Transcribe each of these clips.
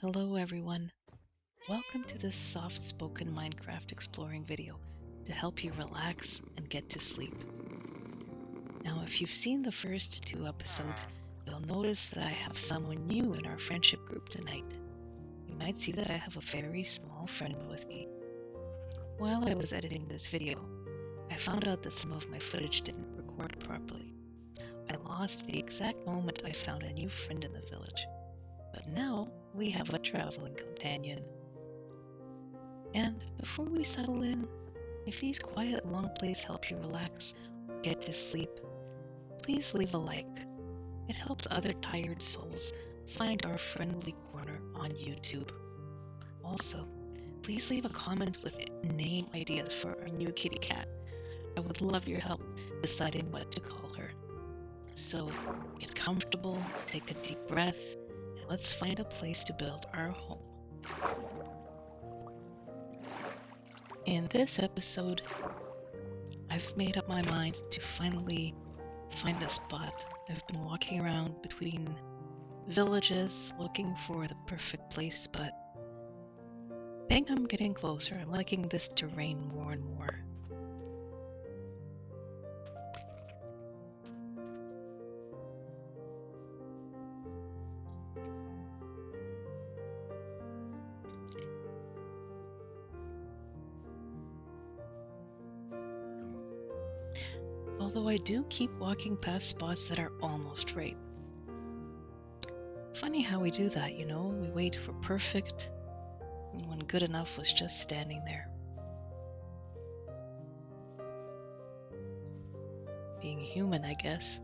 Hello everyone, welcome to this soft-spoken Minecraft exploring video to help you relax and get to sleep. Now if you've seen the first two episodes, you'll notice that I have someone new in our friendship group tonight. You might see that I have a very small friend with me. While I was editing this video, I found out that some of my footage didn't record properly. I lost the exact moment I found a new friend in the village. But now we have a traveling companion. And before we settle in, if these quiet long plays help you relax or get to sleep, please leave a like. It helps other tired souls find our friendly corner on YouTube. Also, please leave a comment with name ideas for our new kitty cat. I would love your help deciding what to call her. So get comfortable, take a deep breath, and let's find a place to build our home. In this episode, I've made up my mind to finally find a spot. I've been walking around between villages looking for the perfect place, but I think I'm getting closer. I'm liking this terrain more and more. Although I do keep walking past spots that are almost right. Funny how we do that, we wait for perfect, and when good enough was just standing there. Being human, I guess.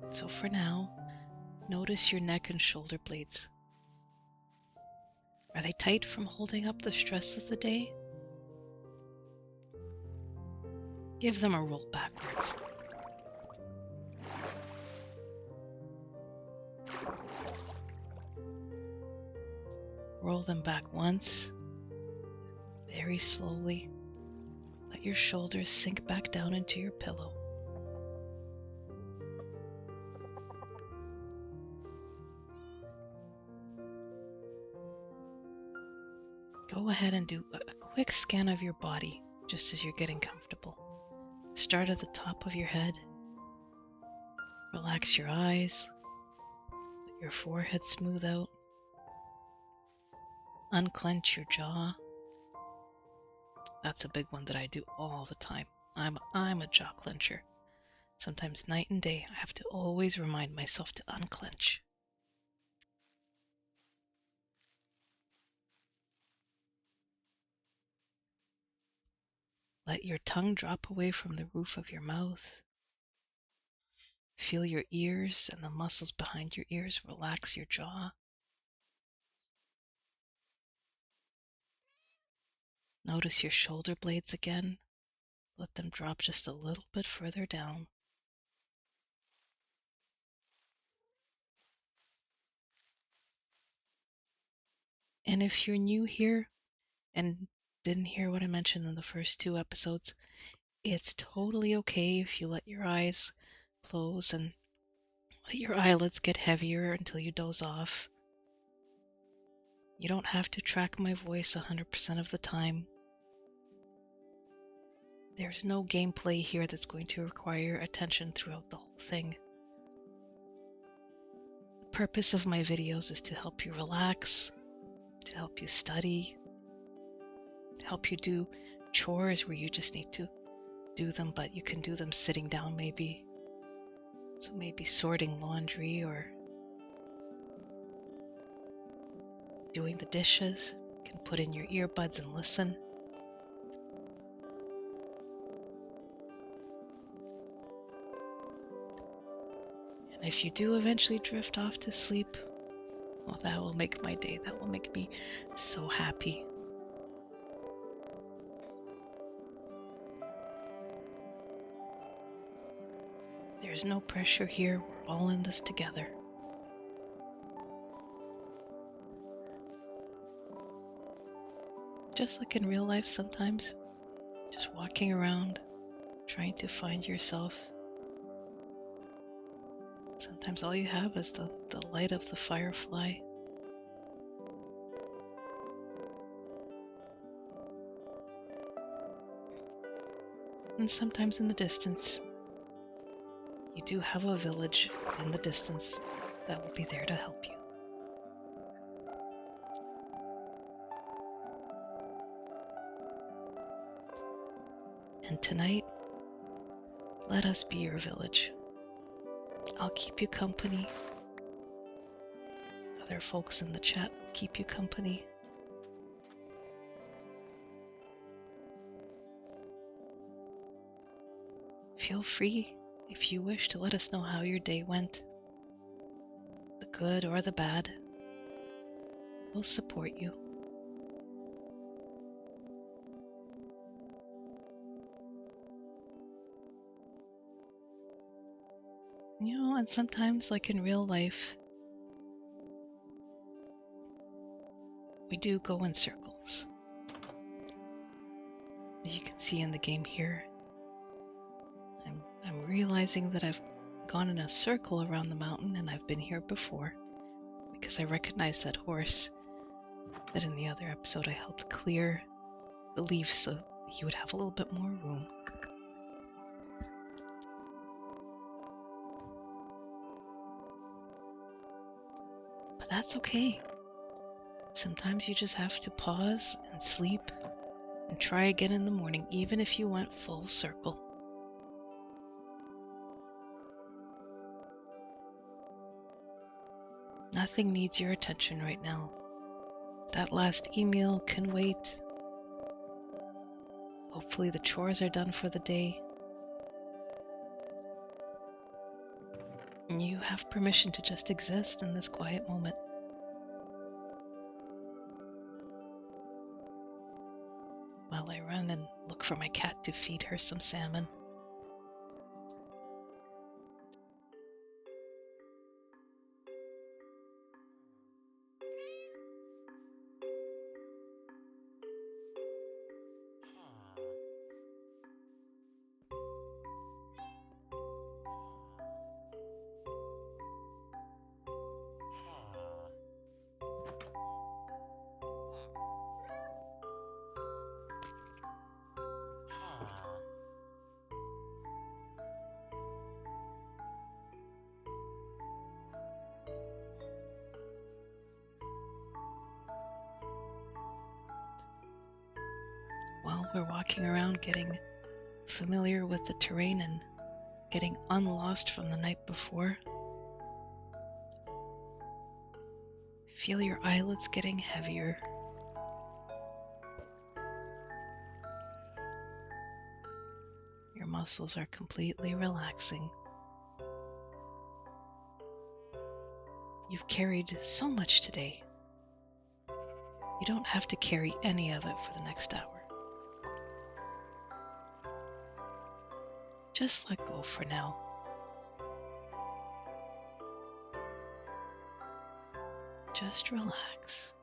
So for now, notice your neck and shoulder blades. Are they tight from holding up the stress of the day? Give them a roll backwards. Roll them back once, very slowly. Let your shoulders sink back down into your pillow. Go ahead and do a quick scan of your body just as you're getting comfortable. Start at the top of your head. Relax your eyes. Let your forehead smooth out. Unclench your jaw. That's a big one that I do all the time. I'm a jaw clencher. Sometimes night and day I have to always remind myself to unclench. Let your tongue drop away from the roof of your mouth. Feel your ears and the muscles behind your ears relax your jaw. Notice your shoulder blades again. Let them drop just a little bit further down. And if you're new here and didn't hear what I mentioned in the first two episodes, it's totally okay if you let your eyes close and let your eyelids get heavier until you doze off. You don't have to track my voice 100% of the time. There's no gameplay here that's going to require attention throughout the whole thing. The purpose of my videos is to help you relax, to help you study, to help you do chores where you just need to do them, but you can do them sitting down maybe. So maybe sorting laundry or doing the dishes. You can put in your earbuds and listen. And if you do eventually drift off to sleep, well, that will make my day. That will make me so happy. There's no pressure here. We're all in this together. Just like in real life sometimes, just walking around, trying to find yourself. Sometimes all you have is the light of the firefly. And sometimes in the distance, you do have a village in the distance that will be there to help you. And tonight, let us be your village. I'll keep you company. Other folks in the chat will keep you company. Feel free, if you wish, to let us know how your day went, the good or the bad. We'll support you. You know, and sometimes, like in real life, we do go in circles. As you can see in the game here, I'm realizing that I've gone in a circle around the mountain, and I've been here before because I recognize that horse that in the other episode I helped clear the leaves so he would have a little bit more room. But that's okay. Sometimes you just have to pause and sleep and try again in the morning, even if you went full circle. Nothing needs your attention right now. That last email can wait. Hopefully the chores are done for the day. And you have permission to just exist in this quiet moment. While I run and look for my cat to feed her some salmon. While we're walking around getting familiar with the terrain and getting unlost from the night before, feel your eyelids getting heavier. Your muscles are completely relaxing. You've carried so much today. You don't have to carry any of it for the next hour. Just let go for now. Just relax.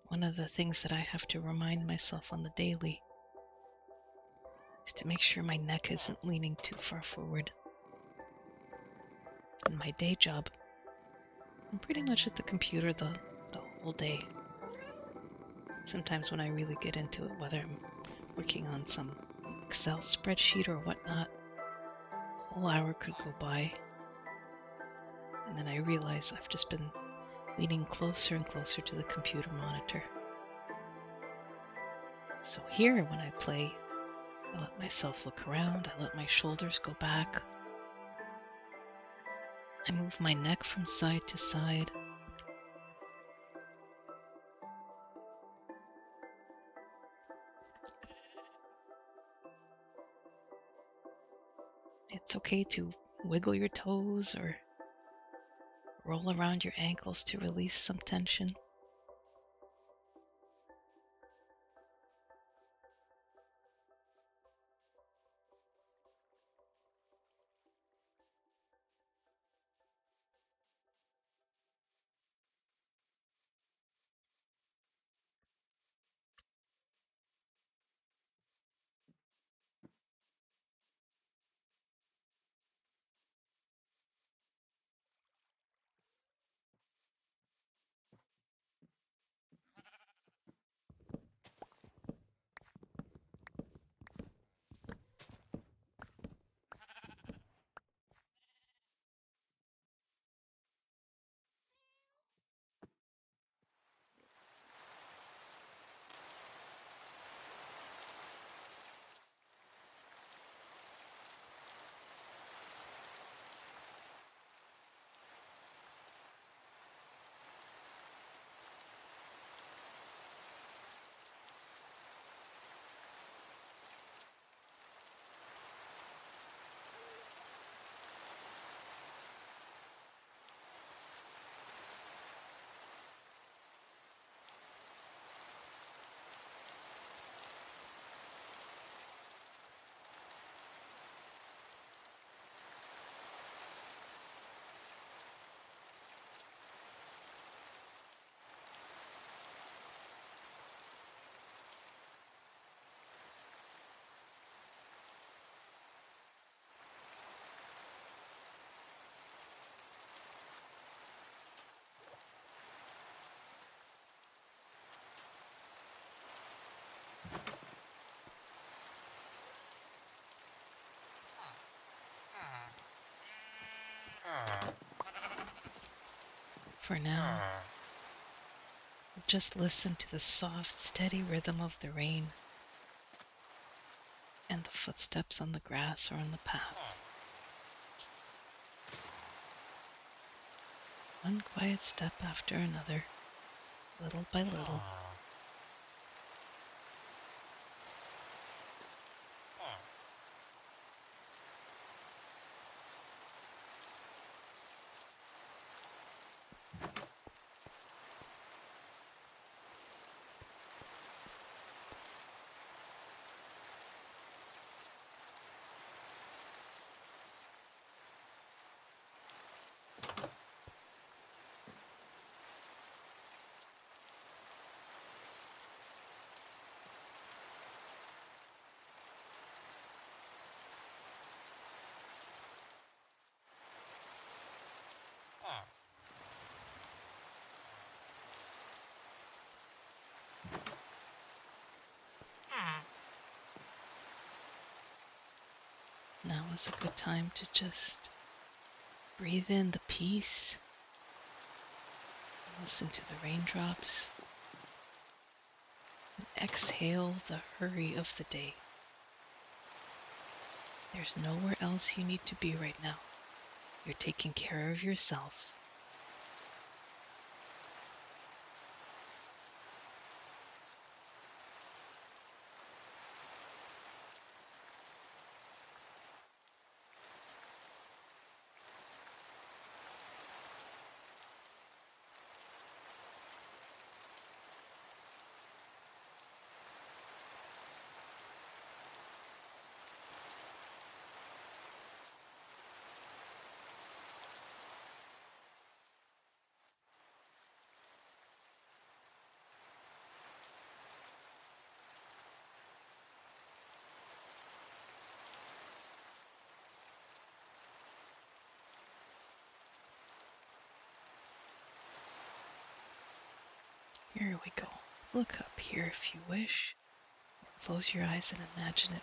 One of the things that I have to remind myself on the daily is to make sure my neck isn't leaning too far forward. In my day job, I'm pretty much at the computer the whole day. Sometimes when I really get into it, whether I'm working on some Excel spreadsheet or whatnot, a whole hour could go by, and then I realize I've just been leaning closer and closer to the computer monitor. So here, when I play, I let myself look around, I let my shoulders go back. I move my neck from side to side. It's okay to wiggle your toes or roll around your ankles to release some tension. For now, just listen to the soft, steady rhythm of the rain and the footsteps on the grass or on the path. One quiet step after another, little by little. Now is a good time to just breathe in the peace, listen to the raindrops, and exhale the hurry of the day. There's nowhere else you need to be right now. You're taking care of yourself. Here we go. Look up here if you wish. Close your eyes and imagine it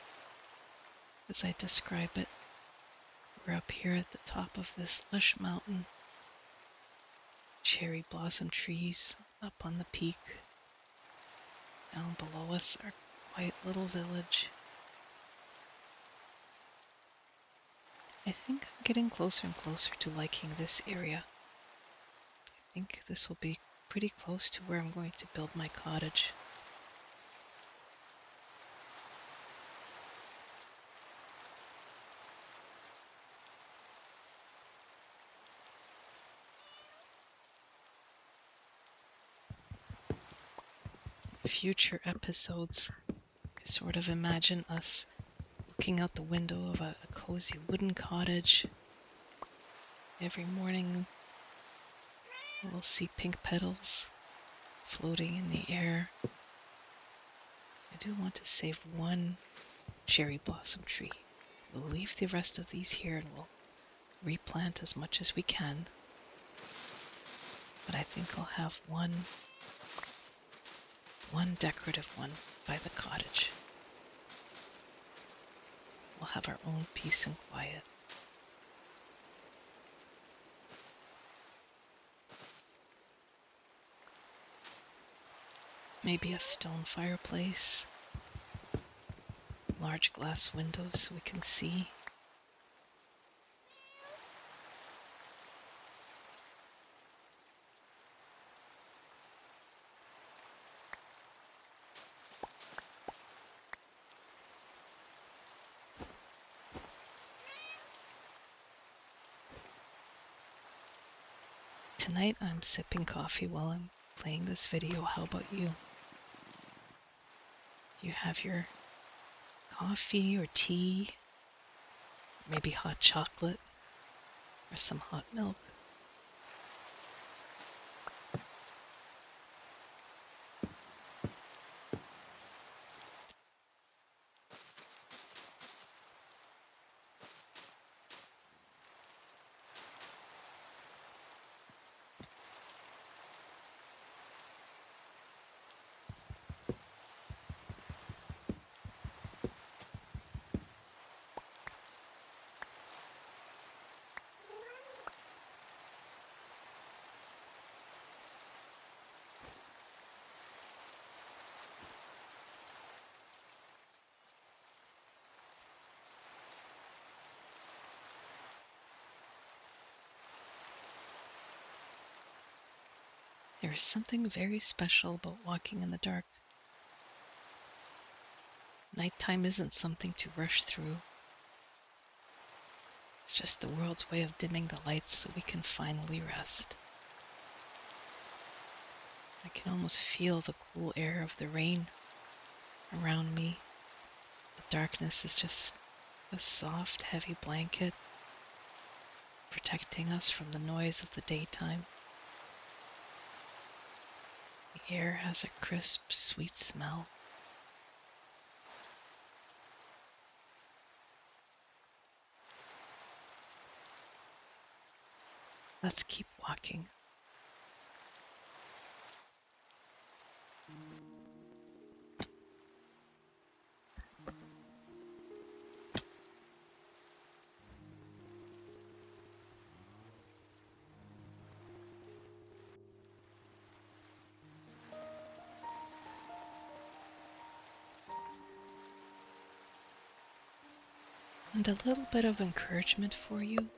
as I describe it. We're up here at the top of this lush mountain. Cherry blossom trees up on the peak. Down below us, our quiet little village. I think I'm getting closer and closer to liking this area. I think this will be pretty close to where I'm going to build my cottage. future episodes, I sort of imagine us looking out the window of a cozy wooden cottage. Every morning we'll see pink petals floating in the air. I do want to save one cherry blossom tree. We'll leave the rest of these here and we'll replant as much as we can. But I think I'll have one decorative one by the cottage. We'll have our own peace and quiet. Maybe a stone fireplace, large glass windows so we can see. Tonight I'm sipping coffee while I'm playing this video. How about you? Do you have your coffee or tea? Maybe hot chocolate or some hot milk? There is something very special about walking in the dark. Nighttime isn't something to rush through. It's just the world's way of dimming the lights so we can finally rest. I can almost feel the cool air of the rain around me. The darkness is just a soft, heavy blanket protecting us from the noise of the daytime. The air has a crisp, sweet smell. Let's keep walking. And a little bit of encouragement for you.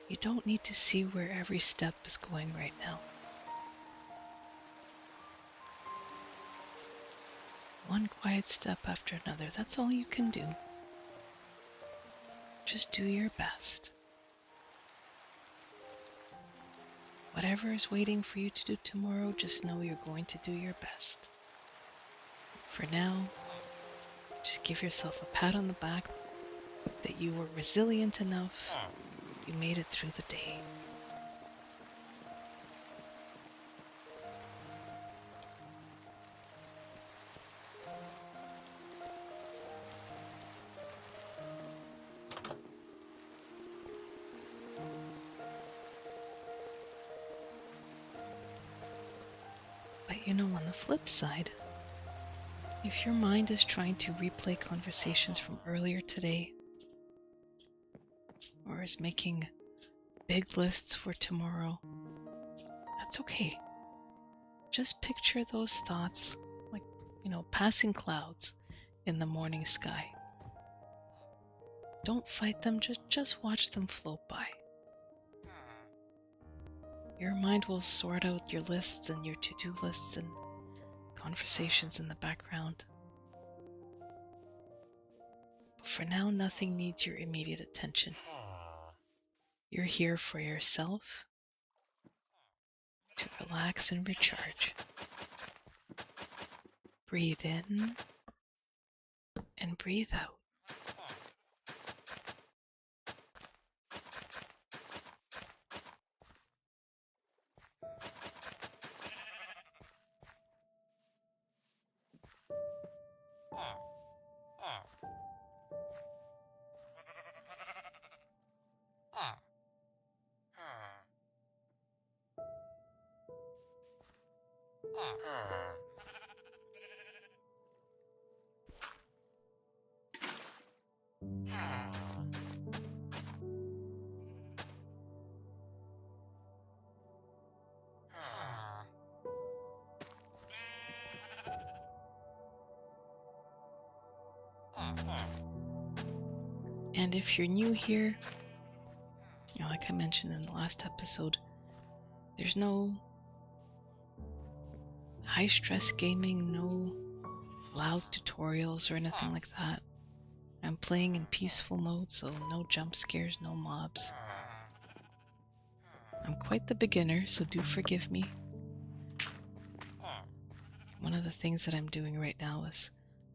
You don't need to see where every step is going right now. One quiet step after another, that's all you can do. Just do your best. Whatever is waiting for you to do tomorrow, just know you're going to do your best. For now, just give yourself a pat on the back that you were resilient enough. You made it through the day. But you know, on the flip side, if your mind is trying to replay conversations from earlier today, or is making big lists for tomorrow, that's okay. Just picture those thoughts like, passing clouds in the morning sky. Don't fight them, just watch them float by. Your mind will sort out your lists and your to-do lists and conversations in the background. But for now, nothing needs your immediate attention. You're here for yourself, to relax and recharge. Breathe in and breathe out. And if you're new here, like I mentioned in the last episode, there's no high stress gaming, no loud tutorials or anything like that. I'm playing in peaceful mode, so no jump scares, no mobs. I'm quite the beginner, so do forgive me. One of the things that I'm doing right now is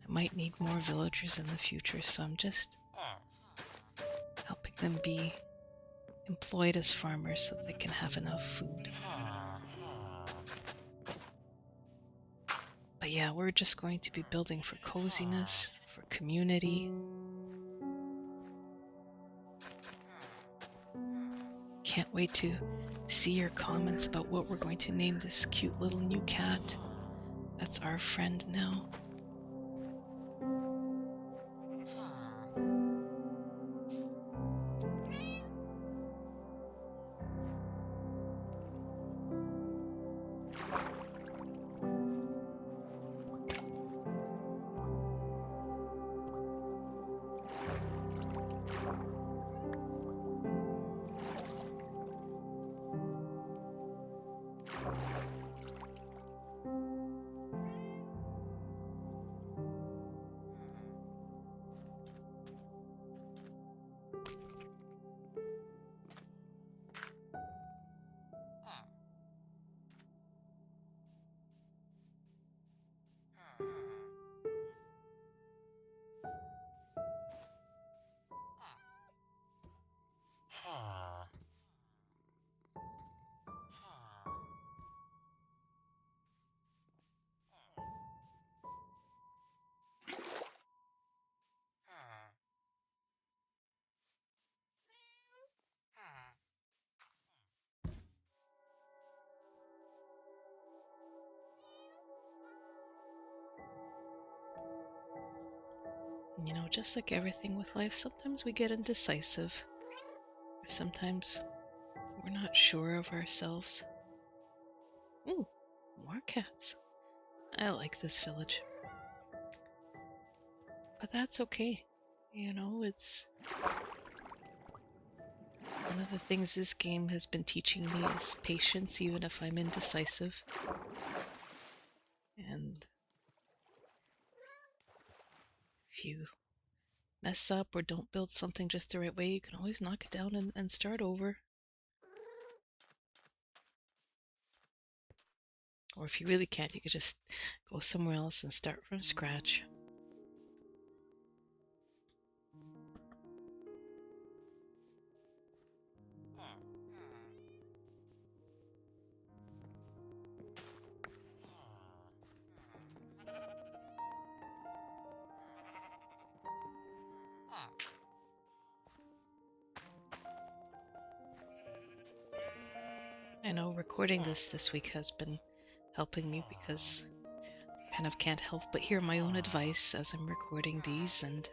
I might need more villagers in the future, so I'm just helping them be employed as farmers so they can have enough food. But yeah, we're just going to be building for coziness, for community. Can't wait to see your comments about what we're going to name this cute little new cat. That's our friend now. You know, just like everything with life, sometimes we get indecisive. Sometimes we're not sure of ourselves. Ooh, more cats. I like this village. But that's okay. You know, it's one of the things this game has been teaching me is patience, even if I'm indecisive. And if you mess up or don't build something just the right way, you can always knock it down and start over. Or if you really can't, you could just go somewhere else and start from scratch. I know recording this week has been helping me because I kind of can't help but hear my own advice as I'm recording these and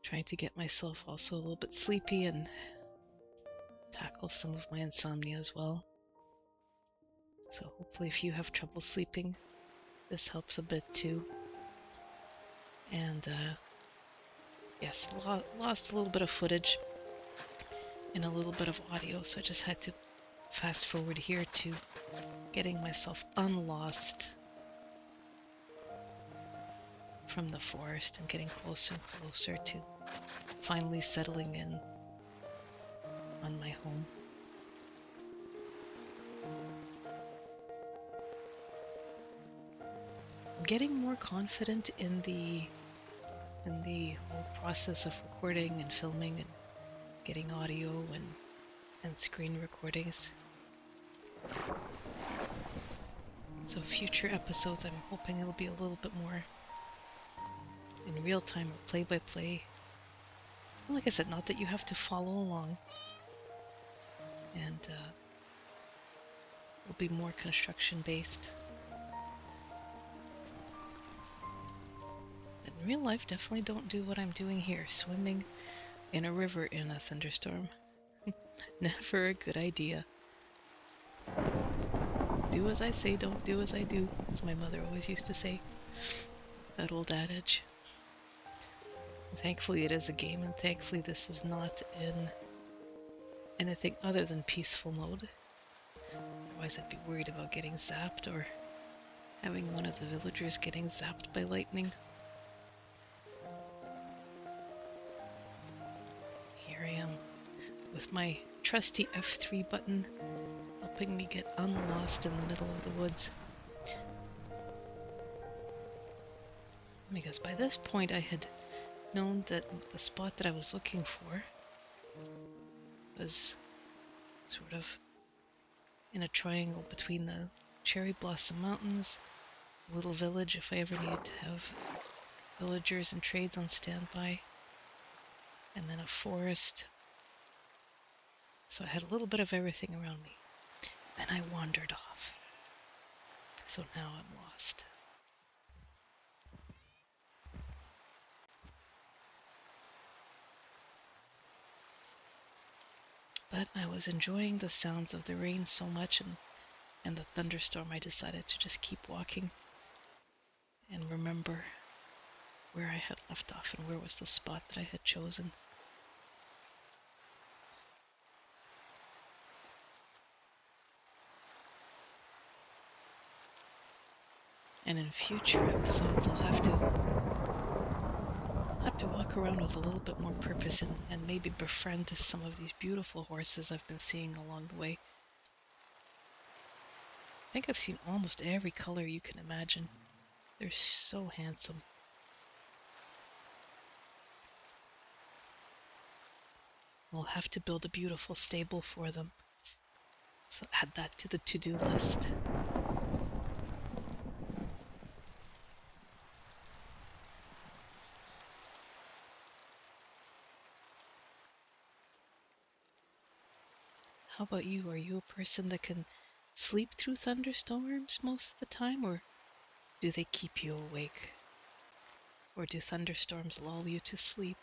trying to get myself also a little bit sleepy and tackle some of my insomnia as well. So hopefully if you have trouble sleeping, this helps a bit too. And yes, lost a little bit of footage and a little bit of audio, so I just had to fast forward here to getting myself unlost from the forest and getting closer and closer to finally settling in on my home. I'm getting more confident in the whole process of recording and filming and getting audio and screen recordings. So future episodes, I'm hoping it'll be a little bit more in real time or play-by-play. Like I said, not that you have to follow along. And it'll be more construction-based. In real life, definitely don't do what I'm doing here, swimming in a river in a thunderstorm. Never a good idea. Do as I say, don't do as I do, as my mother always used to say. That old adage. Thankfully it is a game, and thankfully this is not in anything other than peaceful mode. Otherwise I'd be worried about getting zapped or having one of the villagers getting zapped by lightning. Here I am with my trusty F3 button helping me get unlost in the middle of the woods. Because by this point I had known that the spot that I was looking for was sort of in a triangle between the Cherry Blossom Mountains, a little village if I ever needed to have villagers and trades on standby, and then a forest. So I had a little bit of everything around me. Then I wandered off. So now I'm lost. But I was enjoying the sounds of the rain so much and the thunderstorm, I decided to just keep walking and remember where I had left off and where was the spot that I had chosen. And in future episodes I'll have to walk around with a little bit more purpose and maybe befriend some of these beautiful horses I've been seeing along the way. I think I've seen almost every color you can imagine. They're so handsome. We'll have to build a beautiful stable for them. So add that to the to-do list. How about you? Are you a person that can sleep through thunderstorms most of the time, or do they keep you awake? Or do thunderstorms lull you to sleep?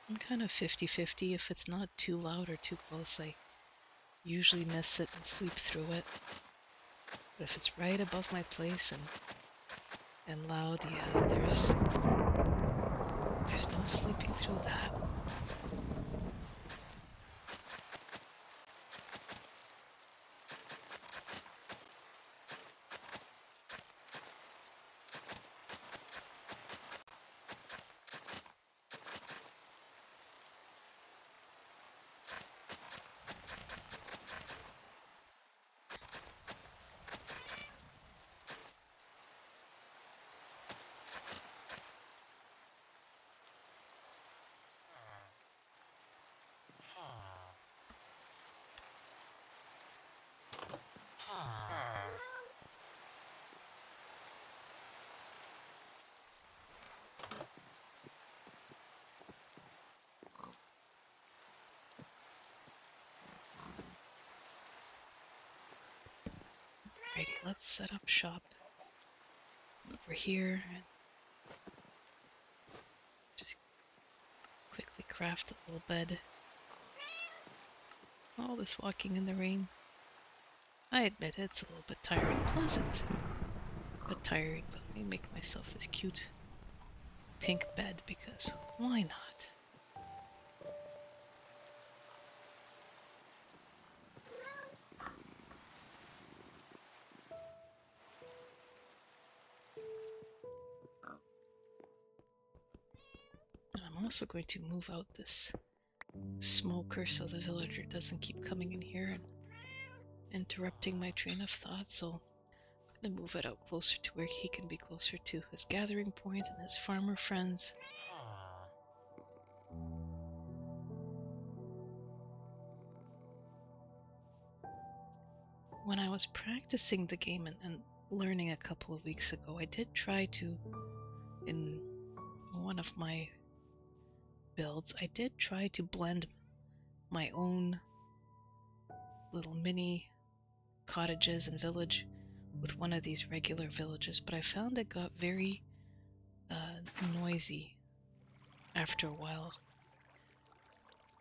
I'm kind of 50-50. If it's not too loud or too close, I usually miss it and sleep through it. But if it's right above my place and loud, yeah, there's no sleeping through that. Alrighty, let's set up shop over here and just quickly craft a little bed. All this walking in the rain, I admit it's a little bit tiring. Pleasant, but tiring. But let me make myself this cute pink bed because why not? And I'm also going to move out this smoker so the villager doesn't keep coming in here and interrupting my train of thought, so I'm gonna move it out closer to where he can be closer to his gathering point and his farmer friends. When I was practicing the game and learning a couple of weeks ago, I did try to, in one of my builds, I did try to blend my own little mini cottages and village with one of these regular villages, but I found it got very noisy after a while.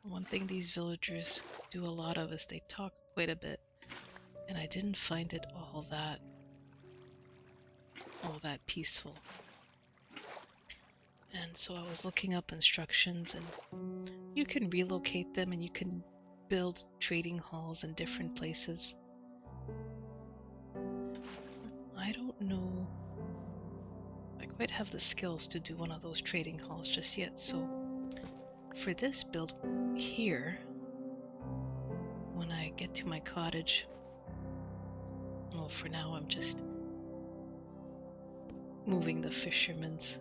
One thing these villagers do a lot of is they talk quite a bit, and I didn't find it all that peaceful. And so I was looking up instructions, and you can relocate them and you can build trading halls in different places. I don't know I quite have the skills to do one of those trading halls just yet, so for this build here, when I get to my cottage, well, for now I'm just moving the fisherman's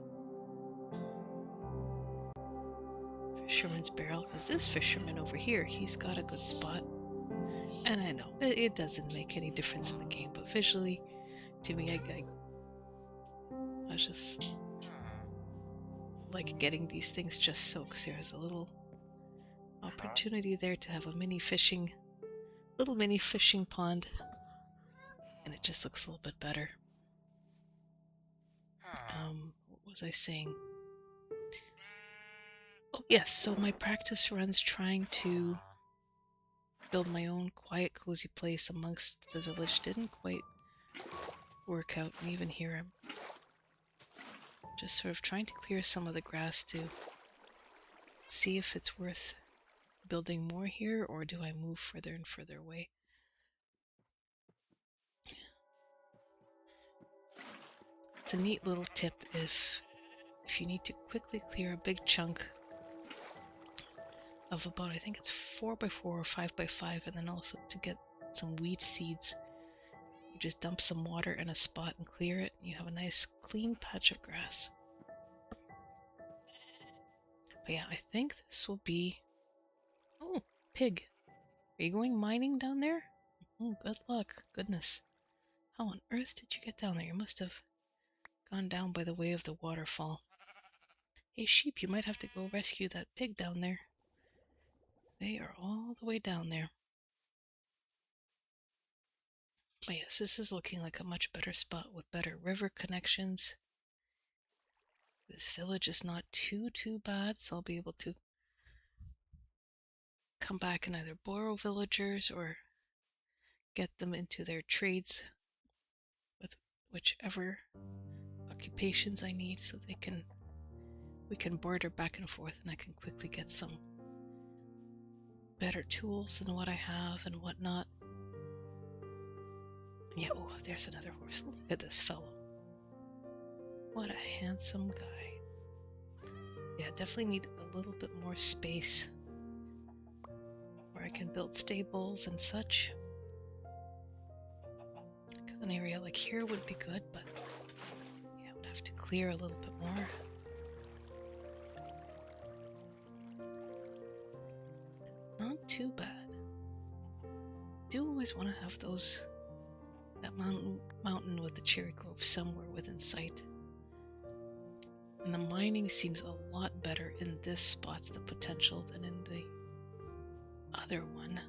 barrel, because this fisherman over here, he's got a good spot. And I know it doesn't make any difference in the game, but visually, to me, I just like getting these things just so, because there's a little opportunity there to have a little mini fishing pond, and it just looks a little bit better. What was I saying? Oh yes, so my practice runs trying to build my own quiet, cozy place amongst the village didn't quite work out, and even here I'm just sort of trying to clear some of the grass to see if it's worth building more here, or do I move further and further away. It's a neat little tip if you need to quickly clear a big chunk of about, I think it's 4x4 or 5x5, and then also to get some wheat seeds. You just dump some water in a spot and clear it, and you have a nice clean patch of grass. But yeah, I think this will be... Oh, pig. Are you going mining down there? Oh, good luck. Goodness. How on earth did you get down there? You must have gone down by the way of the waterfall. Hey, sheep, you might have to go rescue that pig down there. They are all the way down there. But yes, this is looking like a much better spot with better river connections. This village is not too bad, so I'll be able to come back and either borrow villagers or get them into their trades with whichever occupations I need, so we can barter back and forth, and I can quickly get some better tools than what I have and whatnot. Yeah, oh, there's another horse. Look at this fellow. What a handsome guy. Yeah, definitely need a little bit more space where I can build stables and such. An area like here would be good, but yeah, I would have to clear a little bit more. Not too bad. Do always want to have that mountain with the cherry grove somewhere within sight. And the mining seems a lot better in this spot's the potential than in the other one.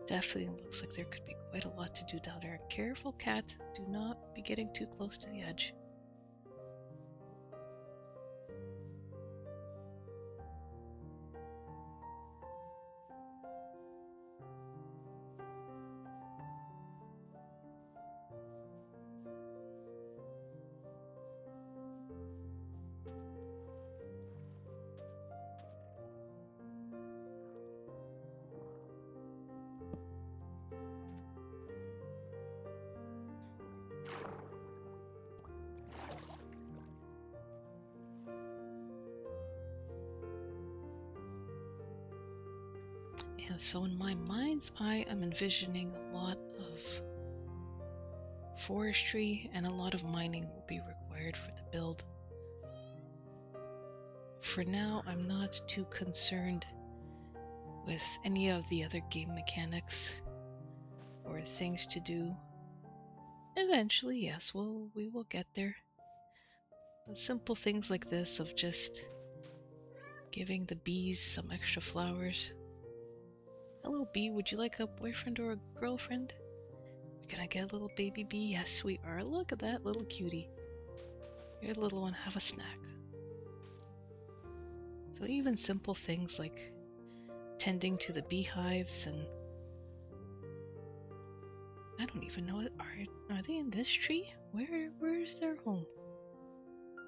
Definitely looks like there could be quite a lot to do down there. Careful, cat. Do not be getting too close to the edge. Yeah, so in my mind's eye, I'm envisioning a lot of forestry and a lot of mining will be required for the build. For now, I'm not too concerned with any of the other game mechanics or things to do. Eventually, yes, we will get there. But simple things like this of just giving the bees some extra flowers. Hello, bee, would you like a boyfriend or a girlfriend? Can I get a little baby bee? Yes, we are. Look at that little cutie. Here, little one, have a snack. So even simple things like tending to the beehives, and I don't even know, are they in this tree? Where is their home?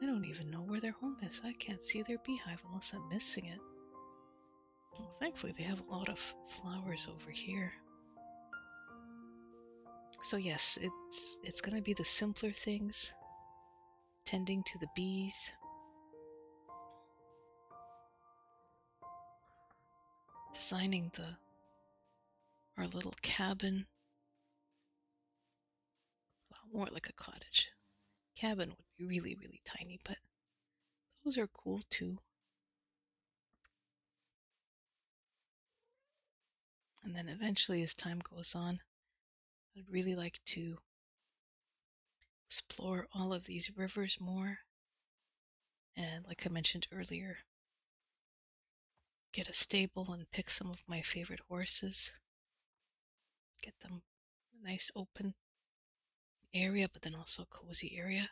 I don't even know where their home is. I can't see their beehive unless I'm missing it. Well, thankfully they have a lot of flowers over here. So yes, it's going to be the simpler things, tending to the bees, designing our little cabin. Well, more like a cottage. Cabin would be really, really tiny, but those are cool too. And then eventually, as time goes on, I'd really like to explore all of these rivers more. And like I mentioned earlier, get a stable and pick some of my favorite horses. Get them a nice open area, but then also a cozy area.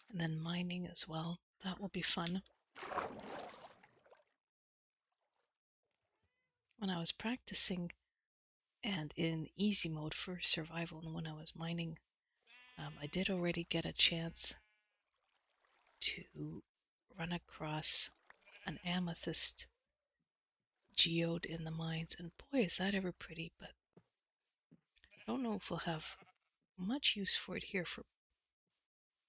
And then mining as well. That will be fun. When I was practicing and in easy mode for survival, and when I was mining, I did already get a chance to run across an amethyst geode in the mines, and boy, is that ever pretty. But I don't know if we'll have much use for it here for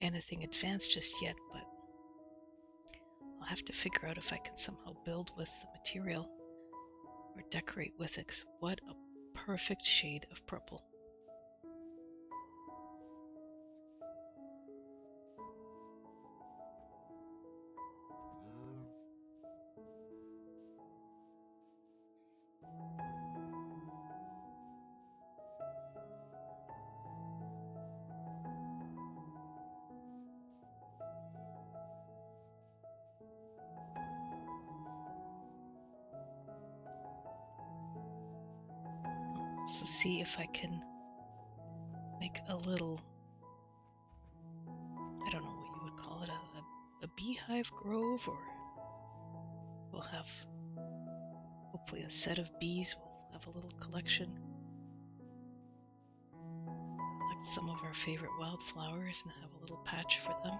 anything advanced just yet, but I'll have to figure out if I can somehow build with the material or decorate with it. 'Cause what a perfect shade of purple. So see if I can make a little, I don't know what you would call it, a beehive grove, or we'll have hopefully a set of bees. We'll have a little collection. Collect some of our favorite wildflowers and have a little patch for them.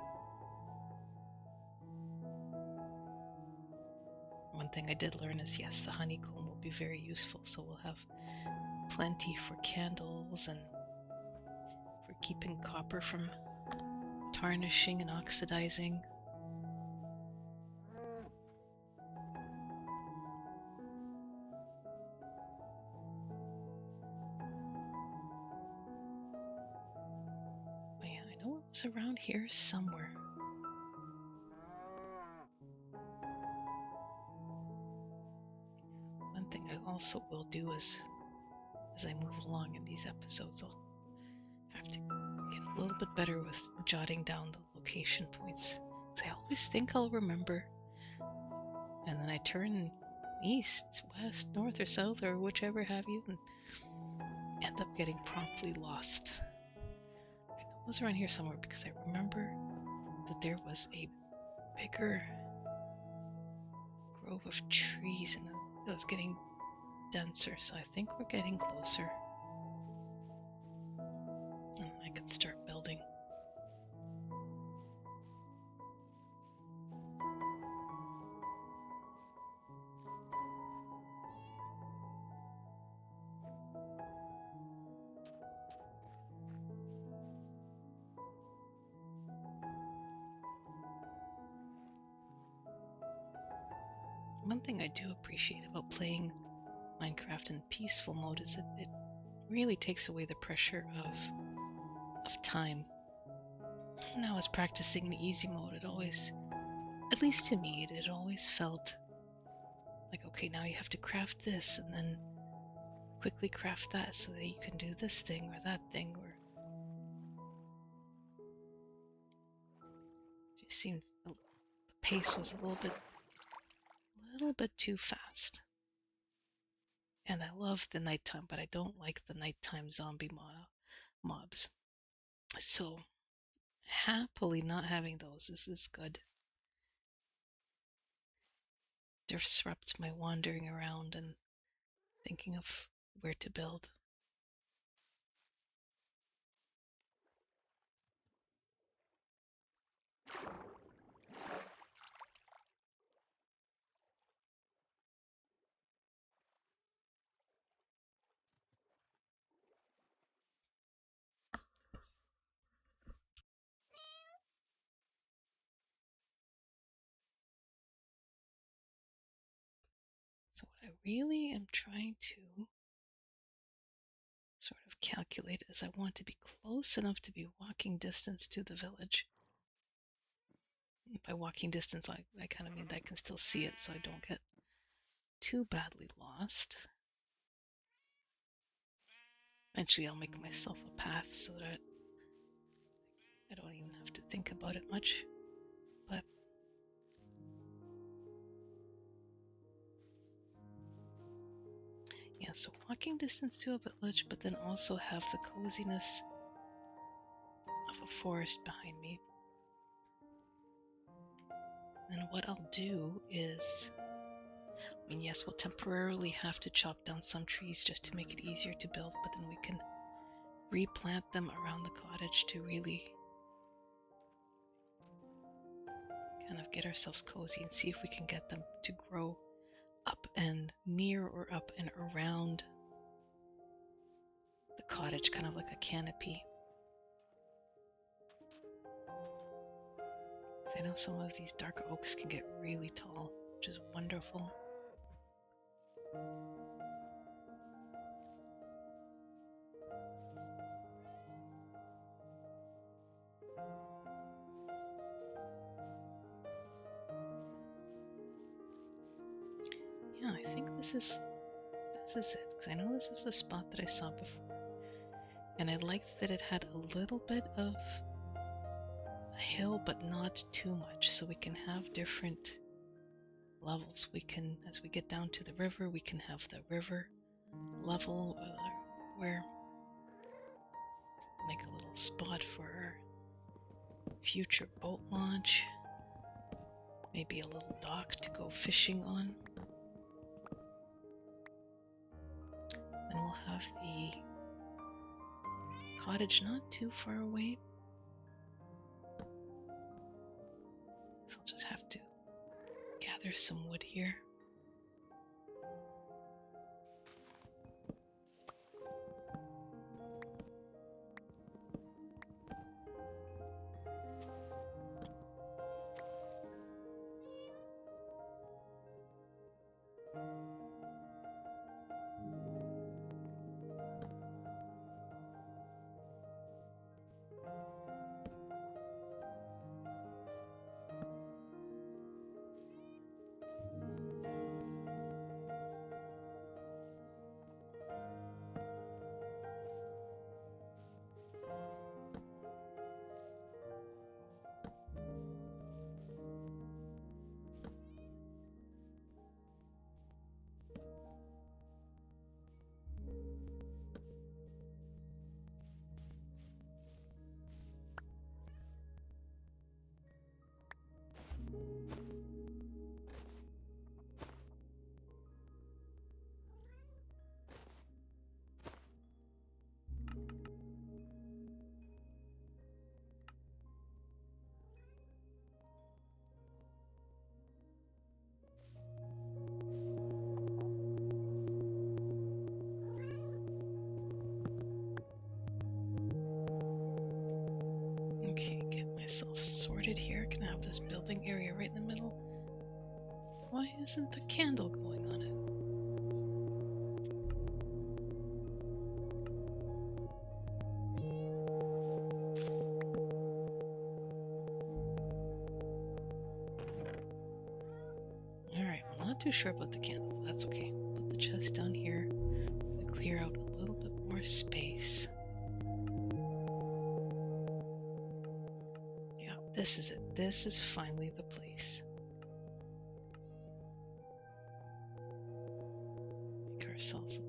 One thing I did learn is yes, the honeycomb will be very useful, so we'll have plenty for candles and for keeping copper from tarnishing and oxidizing. But yeah, I know it was around here somewhere. One thing I also will do is, as I move along in these episodes, I'll have to get a little bit better with jotting down the location points. Because I always think I'll remember, and then I turn east, west, north, or south, or whichever have you, and end up getting promptly lost. I know it was around here somewhere because I remember that there was a bigger grove of trees and it was getting denser, so I think we're getting closer. And I can start building. One thing I do appreciate about playing Minecraft in peaceful mode is that it really takes away the pressure of time. When I was practicing the easy mode, it always, at least to me, it always felt like, okay, now you have to craft this and then quickly craft that so that you can do this thing or that thing, or it just seems the pace was a little bit too fast. And I love the nighttime, but I don't like the nighttime zombie mobs. So happily not having those is good. Disrupts my wandering around and thinking of where to build. So what I really am trying to sort of calculate is I want to be close enough to be walking distance to the village. By walking distance, I kind of mean that I can still see it so I don't get too badly lost. Eventually I'll make myself a path so that I don't even have to think about it much. But yeah, so walking distance to a village, but then also have the coziness of a forest behind me. And what I'll do is, I mean, yes, we'll temporarily have to chop down some trees just to make it easier to build, but then we can replant them around the cottage to really kind of get ourselves cozy and see if we can get them to grow up and near or up and around the cottage, kind of like a canopy. I know some of these dark oaks can get really tall, which is wonderful. Yeah, I think this is it, because I know this is the spot that I saw before. And I liked that it had a little bit of a hill, but not too much, so we can have different levels. We can, as we get down to the river, we can have the river level where make a little spot for our future boat launch. Maybe a little dock to go fishing on. And we'll have the cottage not too far away. So I'll just have to gather some wood here. Okay, get myself sorted here. Can I have this building area right in the middle? Why isn't the candle going on it? Alright, I'm not too sure about the candle, but that's okay. Put the chest down here and clear out a little bit more space. Yeah, this is it. This is finally the place. Make ourselves a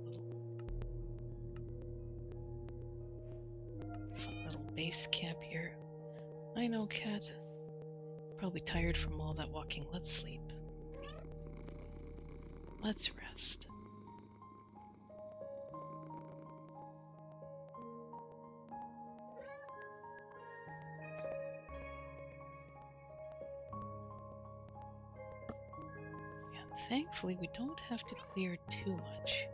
fun little base camp here. I know, cat. Probably tired from all that walking. Let's sleep. Let's rest. And thankfully, we don't have to clear too much,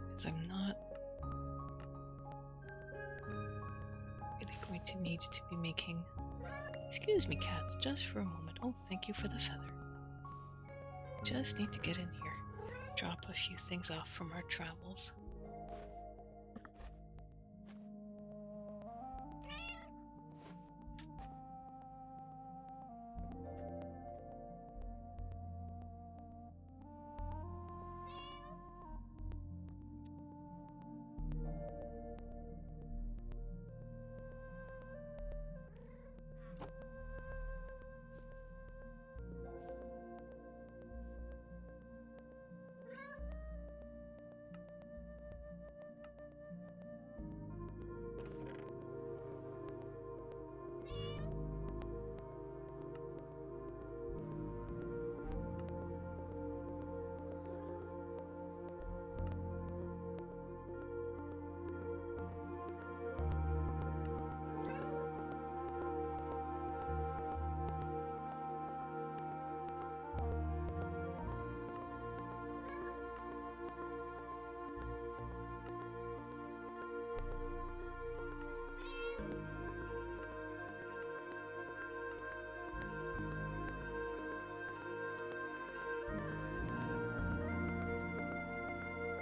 because I'm not really going to need to be making... Excuse me, cats, just for a moment. Oh, thank you for the feather. Just need to get in here. Drop a few things off from our travels.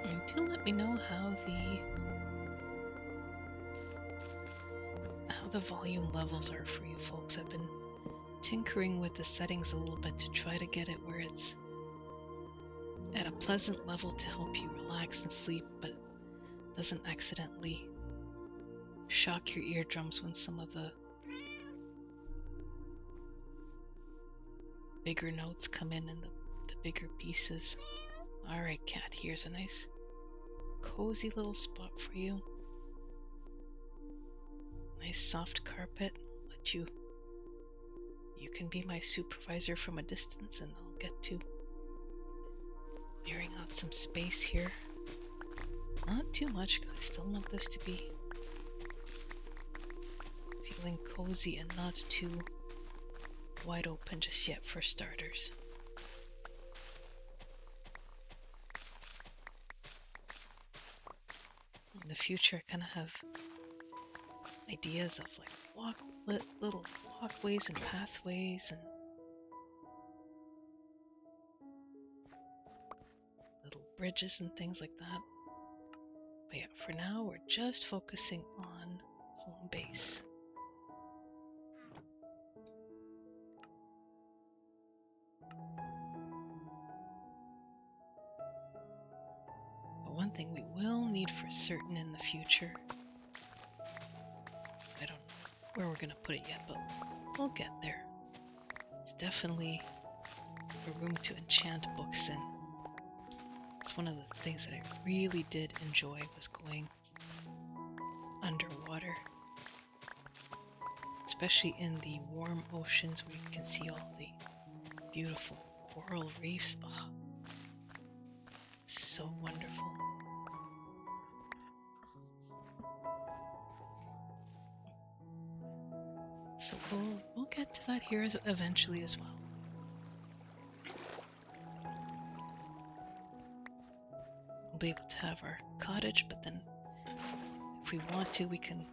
And do let me know how the volume levels are for you folks. I've been tinkering with the settings a little bit to try to get it where it's at a pleasant level to help you relax and sleep, but doesn't accidentally shock your eardrums when some of the bigger notes come in the bigger pieces. Alright, cat, here's a nice cozy little spot for you. Nice soft carpet. You can be my supervisor from a distance, and I'll get to clearing out some space here. Not too much, because I still want this to be feeling cozy and not too wide open just yet for starters. In the future, I kind of have ideas of like little walkways and pathways and little bridges and things like that. But yeah, for now we're just focusing on home base. But one thing we will need for certain in the future, I don't know where we're gonna put it yet, but we'll get there. It's definitely a room to enchant books in. It's one of the things that I really did enjoy, was going underwater, especially in the warm oceans where you can see all the beautiful coral reefs. Oh, so wonderful. So we'll get to that here eventually as well. We'll be able to have our cottage, but then if we want to, we can,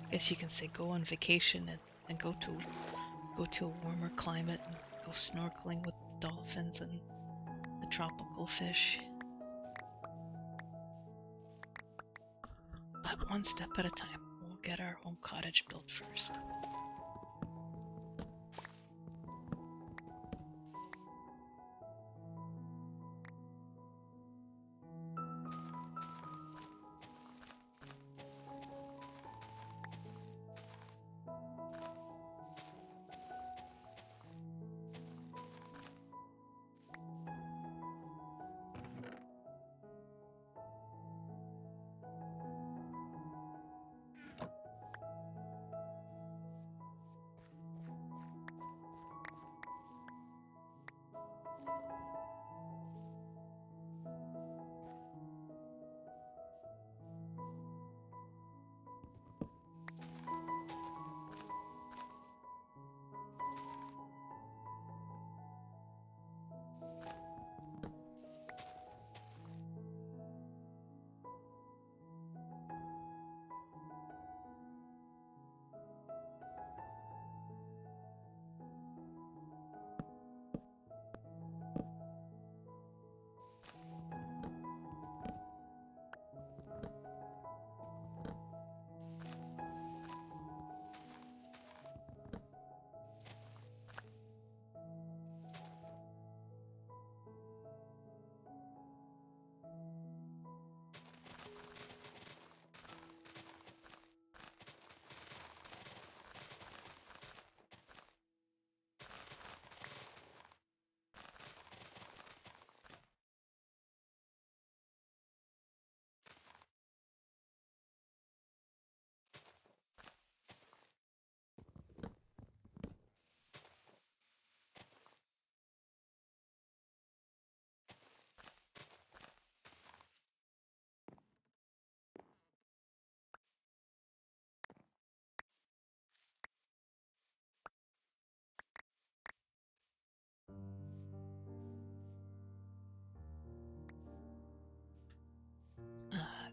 I guess you can say, go on vacation and go to a warmer climate and go snorkeling with dolphins and the tropical fish. But one step at a time. We'll get our home cottage built first.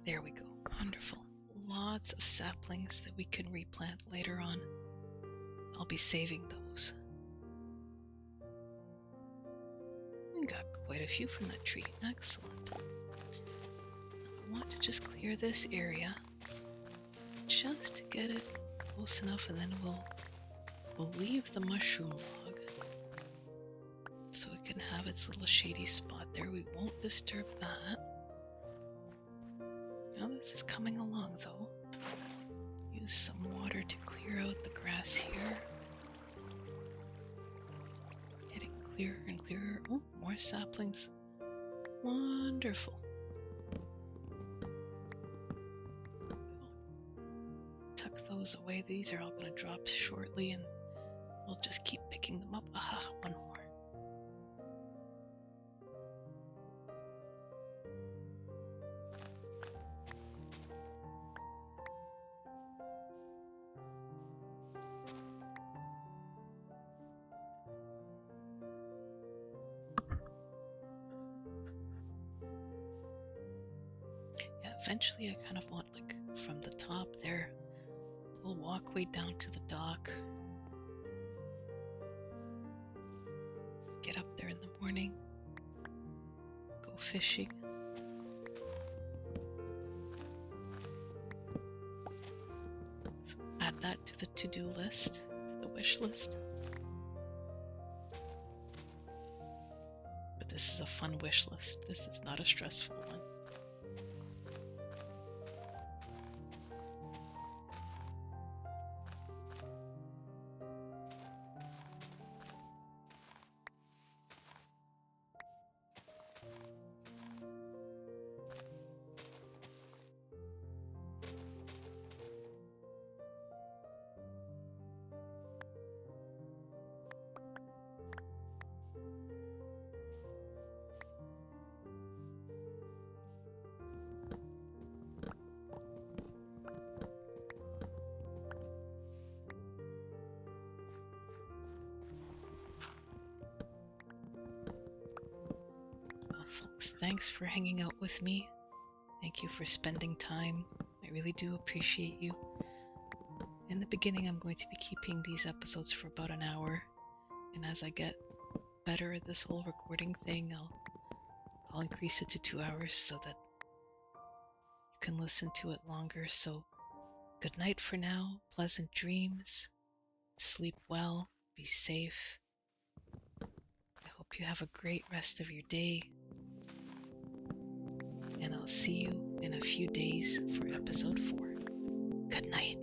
There we go. Wonderful. Lots of saplings that we can replant later on. I'll be saving those. We got quite a few from that tree. Excellent. I want to just clear this area just to get it close enough, and then we'll leave the mushroom log so it can have its little shady spot there. We won't disturb that. Now this is coming along though. Use some water to clear out the grass here. Getting clearer and clearer. Oh, more saplings. Wonderful. Tuck those away. These are all going to drop shortly and we'll just keep picking them up. Aha, one more. Eventually, I kind of want, like, from the top there, a little walkway down to the dock. Get up there in the morning, go fishing. So add that to the to-do list, to the wish list. But this is a fun wish list. This is not a stressful one. Folks, thanks for hanging out with me. Thank you for spending time. I really do appreciate you. In the beginning, I'm going to be keeping these episodes for about an hour, and as I get better at this whole recording thing, I'll increase it to 2 hours so that you can listen to it longer. So good night for now, pleasant dreams, sleep well, be safe. I hope you have a great rest of your day, and I'll see you in a few days for episode 4. Good night.